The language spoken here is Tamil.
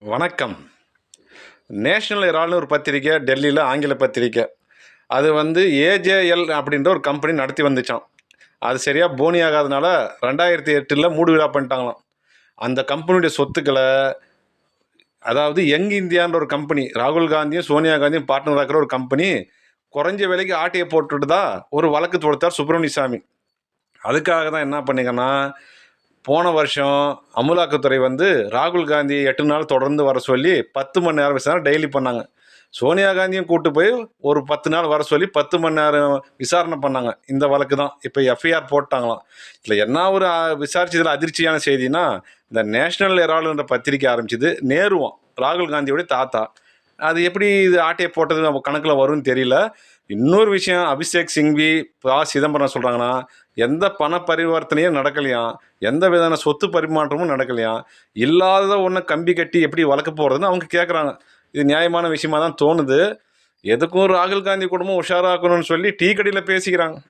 வணக்கம். நேஷனல் ஹெரால்டுன்னு ஒரு பத்திரிக்கை, டெல்லியில ஆங்கில பத்திரிக்கை. அது ஏஜேஎல் அப்படின்ற ஒரு கம்பெனி நடத்தி வந்துச்சாம். அது சரியா போனி ஆகாதனால 2008ல மூடு விழா பண்ணிட்டாங்களாம். அந்த கம்பெனியுடைய சொத்துக்கள அதாவது யங் இந்தியான்ற ஒரு கம்பெனி, ராகுல் காந்தியும், சோனியா காந்தியும் பார்ட்னரா இருக்கிற ஒரு கம்பெனி, குறைஞ்ச விலைக்கு ஆட்டைய போட்டுட்டதா ஒரு வழக்கு தொடுத்தார் சுப்பிரமணிய சாமி. அதுக்காக தான் என்ன பண்ணீங்கன்னா, போன வருஷம் அமலாக்கத்துறை ராகுல் காந்தியை 8 நாள் தொடர்ந்து வர சொல்லி 10 மணி நேரம் விசாரணை டெய்லி பண்ணாங்க. சோனியா காந்தியும் கூட்டு போய் ஒரு 10 நாள் வர சொல்லி 10 மணி நேரம் விசாரணை பண்ணாங்க. இந்த வழக்கு தான். இப்போ எஃப்ஐஆர் போட்டாங்களாம். இதில் என்ன ஒரு விசாரிச்சதில் அதிர்ச்சியான செய்தினா, இந்த நேஷனல் ஹெரால்டுன்ற பத்திரிக்கை ஆரம்பிச்சது நேருவாம், ராகுல் காந்தியோடைய தாத்தா. அது எப்படி இது ஆட்டையை போட்டது நம்ம கணக்கில் வரும்னு தெரியல. இன்னொரு விஷயம், அபிஷேக் சிங்வி, சிதம்பரம் சொல்கிறாங்கன்னா, எந்த பண பரிவர்த்தனையும் நடக்கலையாம், எந்த விதமான சொத்து பரிமாற்றமும் நடக்கலையாம். இல்லாததை ஒன்று கம்பி கட்டி எப்படி வளர்க்க போகிறதுன்னு அவங்க கேட்குறாங்க. இது நியாயமான விஷயமா தான் தோணுது. எதுக்கும் ராகுல் காந்தி குடும்பம் உஷாராக்கணும்னு சொல்லி டீ கடையில் பேசிக்கிறாங்க.